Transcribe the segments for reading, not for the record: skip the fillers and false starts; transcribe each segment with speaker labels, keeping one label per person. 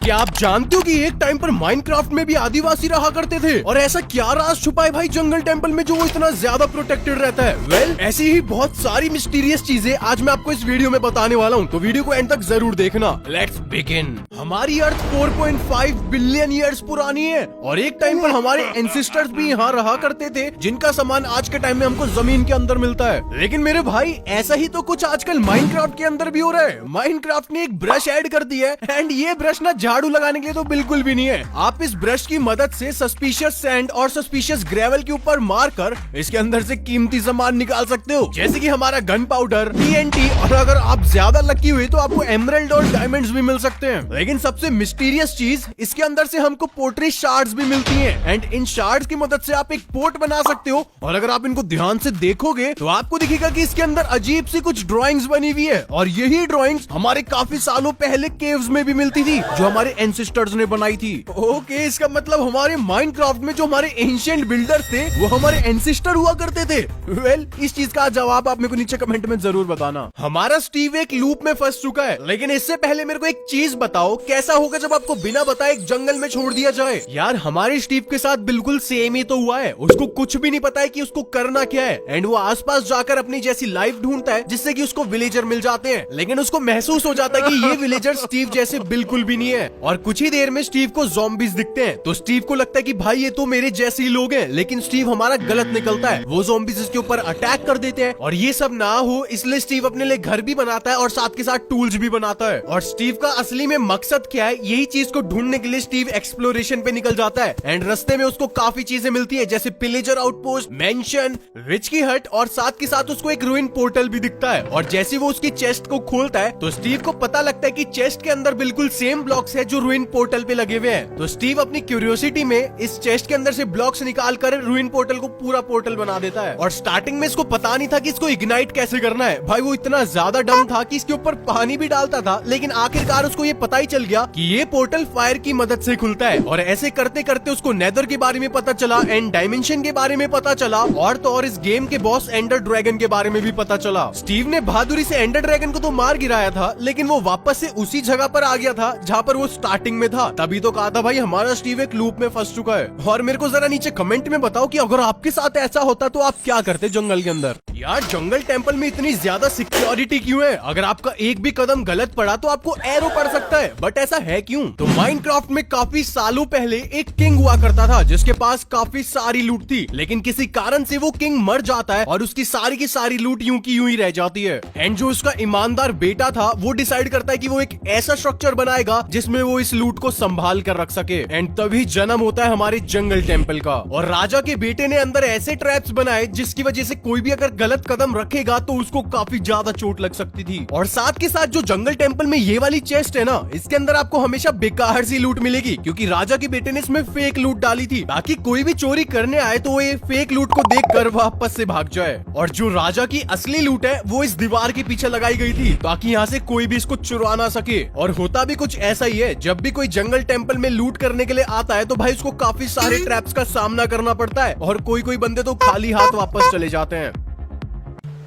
Speaker 1: क्या आप जानते हो कि एक टाइम पर माइनक्राफ्ट में भी आदिवासी रहा करते थे? और ऐसा क्या राज छुपा है भाई जंगल टेंपल में जो वो इतना ज्यादा प्रोटेक्टेड रहता है? वेल, ऐसी ही बहुत सारी मिस्टीरियस चीजें आज मैं आपको इस वीडियो में बताने वाला हूँ, तो वीडियो को एंड तक जरूर देखना। Let's begin. हमारी अर्थ 4.5 बिलियन ईयर्स पुरानी है और एक टाइम पर हमारे एंसेस्टर्स भी यहाँ रहा करते थे, जिनका सामान आज के टाइम में हमको जमीन के अंदर मिलता है। लेकिन मेरे भाई ऐसा ही तो कुछ आजकल माइनक्राफ्ट के अंदर भी हो रहा है। माइनक्राफ्ट ने एक ब्रश ऐड कर दी है एंड ये ब्रश ना झाड़ू लगाने के लिए तो बिल्कुल भी नहीं है। आप इस ब्रश की मदद से सस्पिशियस सैंड और सस्पिशियस ग्रेवल के ऊपर मारकर इसके अंदर से कीमती सामान निकाल सकते हो, जैसे कि हमारा गन पाउडर, TNT, और अगर आप ज्यादा लकी हुए तो आपको एमराल्ड और डायमंड्स भी मिल सकते हैं। लेकिन सबसे मिस्टीरियस चीज, इसके अंदर से हमको पोट्री शार्ड्स भी मिलती हैं एंड इन शार्ड्स की मदद से आप एक पोर्ट बना सकते हो। और अगर आप इनको ध्यान से देखोगे तो आपको दिखेगा कि इसके अंदर अजीब सी कुछ ड्राइंग्स बनी हुई है और यही ड्राइंग्स हमारे काफी सालों पहले केव्स में भी मिलती थी जो हमारे एंसेस्टर्स ने बनाई थी। ओके, इसका मतलब हमारे माइनक्राफ्ट में जो हमारे एंशिएंट बिल्डर्स थे वो हमारे एंसेस्टर हुआ करते थे। वेल, इस चीज का जवाब आप मेरे को नीचे कमेंट में जरूर बताना। हमारा स्टीव एक लूप में फंस चुका है, लेकिन इससे पहले मेरे को एक चीज बताओ, कैसा होगा जब आपको बिना बताए एक जंगल में छोड़ दिया जाए? यार, हमारे स्टीव के साथ बिल्कुल सेम ही तो हुआ है। उसको कुछ भी नहीं पता है कि उसको करना क्या है एंड वो आसपास जाकर अपनी जैसी लाइफ ढूंढता है जिससे कि उसको विलेजर मिल जाते हैं, लेकिन उसको महसूस हो जाता है कि ये विलेजर स्टीव जैसे बिल्कुल भी नहीं है। और कुछ ही देर में स्टीव को ज़ॉम्बीज दिखते हैं तो स्टीव को लगता है कि भाई ये तो मेरे जैसे ही लोग हैं, लेकिन स्टीव हमारा गलत निकलता है। वो ज़ॉम्बीज इसके ऊपर अटैक कर देते हैं और ये सब ना हो इसलिए स्टीव अपने लिए घर भी बनाता है और साथ के साथ टूल्स भी बनाता है। और स्टीव का असली में मकसद क्या है, यही चीज को ढूंढने के लिए स्टीव एक्सप्लोरेशन पे निकल जाता है एंड रास्ते में उसको काफी चीजें मिलती है, जैसे पिलेजर आउटपोस्ट, मेंशन, विच की हट, और साथ के साथ उसको एक रूइन पोर्टल भी दिखता है। और जैसे वो उसकी चेस्ट को खोलता है तो स्टीव को पता लगता है कि चेस्ट के अंदर बिल्कुल सेम ब्लॉक्स है जो रूइन पोर्टल पे लगे हुए हैं। तो स्टीव अपनी क्यूरियोसिटी में इस चेस्ट के अंदर से ब्लॉक्स निकाल कर रूइन पोर्टल को पूरा पोर्टल बना देता है। और स्टार्टिंग में इसको पता नहीं था कि इसको इग्नाइट कैसे करना है। भाई, वो इतना ज्यादा डम था कि इसके ऊपर पानी भी डालता था, लेकिन आखिरकार उसको ये पता ही चल गया कि ये पोर्टल फायर की मदद से खुलता है। और ऐसे करते करते उसको नेदर के बारे में पता चला, एंड डायमेंशन के बारे में पता चला, और तो और इस गेम के बॉस एंडर ड्रैगन के बारे में भी पता चला। स्टीव ने बहादुरी से एंडर ड्रैगन को तो मार गिराया था, लेकिन वो वापस से उसी जगह पर आ गया था जहाँ पर वो स्टार्टिंग में था। तभी तो कहा था भाई हमारा स्टीव एक लूप में फंस चुका है। और मेरे को जरा नीचे कमेंट में बताओ कि अगर आपके साथ ऐसा होता तो आप क्या करते जंगल के अंदर? यार, जंगल टेंपल में इतनी ज्यादा सिक्योरिटी क्यों है? अगर आपका एक भी कदम गलत पड़ा तो आपको एरो पड़ सकता है, बट ऐसा है क्यों? तो माइनक्राफ्ट में काफी सालों पहले एक किंग हुआ करता था जिसके पास काफी सारी लूट थी, लेकिन किसी कारण से वो किंग मर जाता है और उसकी सारी की सारी लूट यूं की यूं ही रह जाती है। एंड जो उसका ईमानदार बेटा था वो डिसाइड करता है कि वो एक ऐसा स्ट्रक्चर बनाएगा जिसमें वो इस लूट को संभाल कर रख सके। एंड तभी जन्म होता है हमारे जंगल टेंपल का। और राजा के बेटे ने अंदर ऐसे ट्रैप्स बनाए जिसकी वजह से कोई भी अगर गलत कदम रखेगा तो उसको काफी ज्यादा चोट लग सकती थी। और साथ के साथ जो जंगल टेंपल में ये वाली चेस्ट है ना, इसके अंदर आपको हमेशा बेकार सी लूट मिलेगी, क्योंकि राजा के बेटे ने इसमें फेक लूट डाली थी ताकि कोई भी चोरी करने आए तो ये फेक लूट को देखकर वापस से भाग जाए। और जो राजा की असली लूट है वो इस दीवार के पीछे लगाई गई थी ताकि यहाँ से कोई भी इसको चुरा ना सके। और होता भी कुछ ऐसा ही है, जब भी कोई जंगल टेंपल में लूट करने के लिए आता है तो भाई उसको काफी सारे ट्रैप्स का सामना करना पड़ता है और कोई बंदे तो खाली हाथ वापस चले जाते हैं।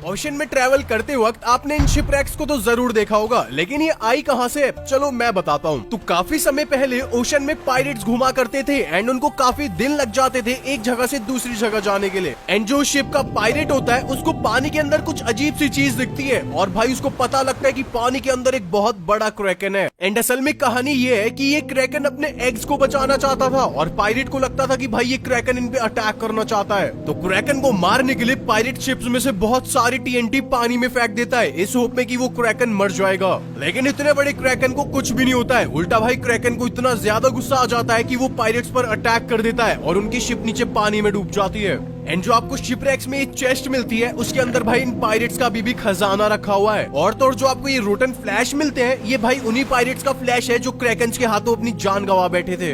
Speaker 1: ओशन में ट्रैवल करते वक्त आपने इन शिपरैक्स को तो जरूर देखा होगा, लेकिन ये आई कहां से? चलो मैं बताता हूँ। तो काफी समय पहले ओशन में पायरेट्स घुमा करते थे एंड उनको काफी दिन लग जाते थे एक जगह से दूसरी जगह जाने के लिए। एंड जो शिप का पायरेट होता है उसको पानी के अंदर कुछ अजीब सी चीज दिखती है और भाई उसको पता लगता है कि पानी के अंदर एक बहुत बड़ा क्रैकन है। एंड असल में कहानी ये है कि ये क्रैकन अपने एग्स को बचाना चाहता था और पायरेट को लगता था कि भाई ये क्रैकन इन पे अटैक करना चाहता है। तो क्रैकन को मारने के लिए पायरेट शिप्स में से बहुत सारी TNT पानी में फेंक देता है इस होप में कि वो क्रैकन मर जाएगा। लेकिन इतने बड़े क्रैकन को कुछ भी नहीं होता है। उल्टा भाई क्रैकन को इतना ज्यादा गुस्सा आ जाता है कि वो पायरेट्स पर अटैक कर देता है और उनकी शिप नीचे पानी में डूब जाती है। एंड जो आपको शिपरैक्स में एक चेस्ट मिलती है उसके अंदर भाई इन पायरेट्स का भी खजाना रखा हुआ है। और तो और जो आपको ये रोटन फ्लैश मिलते हैं ये भाई उन्हीं पायरेट्स का फ्लैश है जो क्रैकन्स के हाथों अपनी जान गंवा बैठे थे।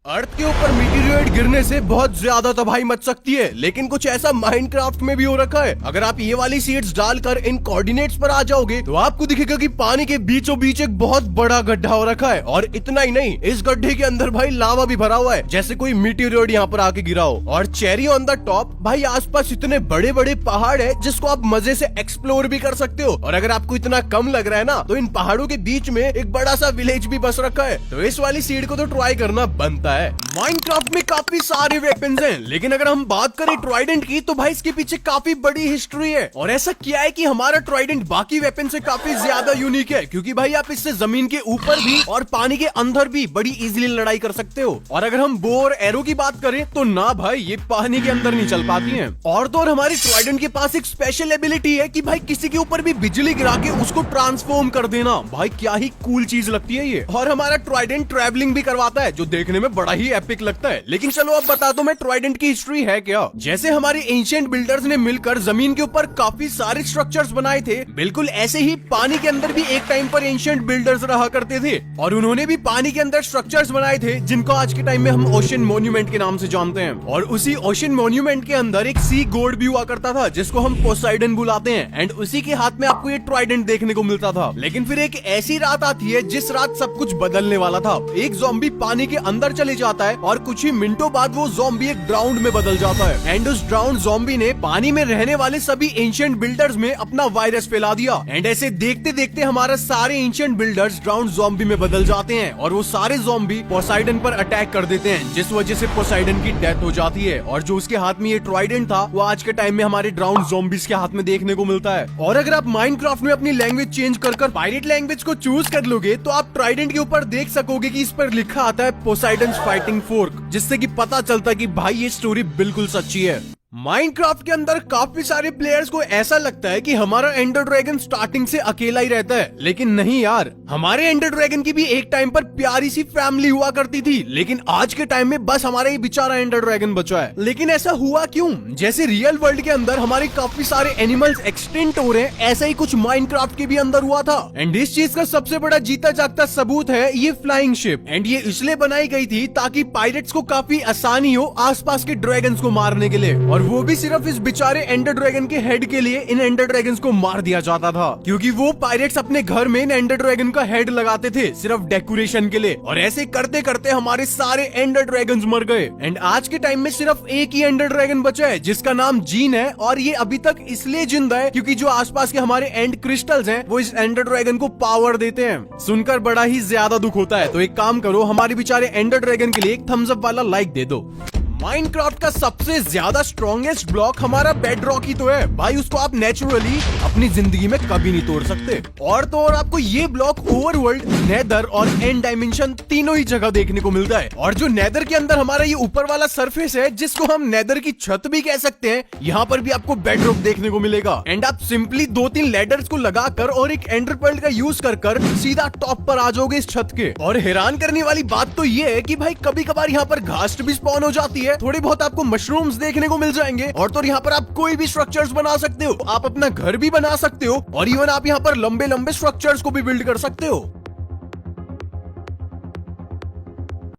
Speaker 1: अर्थ के ऊपर मीटियोराइट गिरने से बहुत ज्यादा तबाही मच सकती है, लेकिन कुछ ऐसा माइनक्राफ्ट में भी हो रखा है। अगर आप ये वाली सीड्स डालकर इन कोऑर्डिनेट्स पर आ जाओगे तो आपको दिखेगा कि पानी के बीचों बीच एक बहुत बड़ा गड्ढा हो रखा है। और इतना ही नहीं, इस गड्ढे के अंदर भाई लावा भी भरा हुआ है, जैसे कोई मीटियोराइट यहाँ पर आके गिरा हो। और चेरी ऑन द टॉप, भाई आसपास इतने बड़े बड़े पहाड़ है जिसको आप मजे से एक्सप्लोर भी कर सकते हो। और अगर आपको इतना कम लग रहा है ना, तो इन पहाड़ों के बीच में एक बड़ा सा विलेज भी बस रखा है। तो इस वाली सीड को तो ट्राई करना बनता है। माइनक्राफ्ट में काफी सारे वेपन्स हैं, लेकिन अगर हम बात करें ट्राइडेंट की तो भाई इसके पीछे काफी बड़ी हिस्ट्री है। और ऐसा क्या है कि हमारा ट्राइडेंट बाकी वेपन से काफी ज्यादा यूनिक है, क्योंकि भाई आप इससे जमीन के ऊपर भी और पानी के अंदर भी बड़ी इजीली लड़ाई कर सकते हो। और अगर हम बो और एरो की बात करें तो ना भाई, ये पानी के अंदर नहीं चल पाती हैं। और तो और हमारी ट्राइडेंट के पास एक स्पेशल एबिलिटी है कि भाई किसी के ऊपर भी बिजली गिरा के उसको ट्रांसफॉर्म कर देना। भाई क्या ही कूल चीज लगती है ये। और हमारा ट्राइडेंट ट्रैवलिंग भी करवाता है, जो देखने में बड़ा ही एपिक लगता है। लेकिन चलो अब बता दो मैं ट्राइडेंट की हिस्ट्री है क्या। जैसे हमारे एंशिएंट बिल्डर्स ने मिलकर जमीन के ऊपर काफी सारे स्ट्रक्चर्स बनाए थे, बिल्कुल ऐसे ही पानी के अंदर भी एक टाइम पर एंशिएंट बिल्डर्स रहा करते थे। और उन्होंने भी पानी के अंदर स्ट्रक्चर्स बनाए थे, जिनको आज के टाइम में हम ओशन मॉन्यूमेंट के नाम से जानते हैं। और उसी ओशन मॉन्यूमेंट के अंदर एक सी गॉड भी हुआ करता था, जिसको हम पोसाइडन बुलाते हैं। एंड उसी के हाथ में आपको ये ट्राइडेंट देखने को मिलता था। लेकिन फिर एक ऐसी रात आती है जिस रात सब कुछ बदलने वाला था। एक ज़ॉम्बी पानी के अंदर चले जाता है और कुछ ही मिनटों बाद वो ज़ॉम्बी एक ड्राउंड में बदल जाता है। एंड उस ड्राउंड ज़ॉम्बी ने पानी में रहने वाले सभी एंशिएंट बिल्डर्स में अपना वायरस फैला दिया। एंड ऐसे देखते देखते हमारा सारे एंशिएंट बिल्डर्स ड्राउंड ज़ॉम्बी में बदल जाते हैं और वो सारे ज़ॉम्बी पोसाइडन पर अटैक कर देते हैं, जिस वजह से पोसाइडन की डेथ हो जाती है। और जो उसके हाथ में ये ट्राइडेंट था, वो आज के टाइम में हमारे ड्राउंड ज़ॉम्बीज के हाथ में देखने को मिलता है। और अगर आप माइनक्राफ्ट में अपनी लैंग्वेज चेंज कर पायरेट लैंग्वेज को चूज कर लोगे तो आप ट्राइडेंट के ऊपर देख सकोगे कि इस पर लिखा आता है पोसाइडन्स फाइटिंग फोर्क, जिससे कि पता चलता है कि भाई ये स्टोरी बिल्कुल सच्ची है। माइनक्राफ्ट के अंदर काफी सारे प्लेयर्स को ऐसा लगता है कि हमारा एंडर ड्रैगन स्टार्टिंग से अकेला ही रहता है, लेकिन नहीं यार, हमारे एंडर ड्रैगन की भी एक टाइम पर प्यारी सी फैमिली हुआ करती थी। लेकिन आज के टाइम में बस हमारा ही बेचारा एंडर ड्रैगन बचा है। लेकिन ऐसा हुआ क्यों? जैसे रियल वर्ल्ड के अंदर हमारे काफी सारे एनिमल्स एक्सटिंक्ट हो रहे हैं, ऐसा ही कुछ माइनक्राफ्ट के भी अंदर हुआ था। एंड इस चीज का सबसे बड़ा जीता जागता सबूत है ये फ्लाइंग शिप। एंड ये इसलिए बनाई गई थी ताकि पायरेट्स को काफी आसानी हो आसपास के ड्रैगन्स को मारने के लिए। और वो भी सिर्फ इस बेचारे एंडर ड्रैगन के हेड के लिए इन एंडर ड्रैगन्स को मार दिया जाता था, क्योंकि वो पायरेट्स अपने घर में इन एंडर ड्रैगन का हेड लगाते थे सिर्फ डेकोरेशन के लिए। और ऐसे करते करते हमारे सारे एंडर ड्रैगन्स मर गए। एंड आज के टाइम में सिर्फ एक ही एंडर ड्रैगन बचा है, जिसका नाम जीन है। और ये अभी तक इसलिए जिंदा है क्योंकि जो आसपास के हमारे एंड क्रिस्टल्स हैं, वो इस एंडर ड्रैगन को पावर देते हैं। सुनकर बड़ा ही ज्यादा दुख होता है। तो एक काम करो, हमारे बेचारे एंडर ड्रैगन के लिए एक थम्स अप वाला लाइक दे दो। माइनक्राफ्ट का सबसे ज्यादा स्ट्रॉन्गेस्ट ब्लॉक हमारा बेडरॉक ही तो है भाई, उसको आप नेचुरली अपनी जिंदगी में कभी नहीं तोड़ सकते। और तो और आपको ये ब्लॉक ओवरवर्ल्ड, नेदर और एंड डायमेंशन तीनों ही जगह देखने को मिलता है। और जो नेदर के अंदर हमारा ये ऊपर वाला सरफेस है, जिसको हम नेदर की छत भी कह सकते हैं, यहाँ पर भी आपको बेडरॉक देखने को मिलेगा। एंड आप सिंपली 2-3 लैडर्स को लगाकर और एक एंडर पर्ल का यूज कर सीधा टॉप पर आ जाओगे इस छत के। और हैरान करने वाली बात तो ये है कि भाई कभी कभार यहाँ पर घास भी स्पॉन हो जाती है, थोड़ी बहुत आपको मशरूम्स देखने को मिल जाएंगे। और तो यहाँ पर आप कोई भी स्ट्रक्चर्स बना सकते हो, आप अपना घर भी बना सकते हो, और इवन आप यहाँ पर लंबे लंबे स्ट्रक्चर्स को भी बिल्ड कर सकते हो।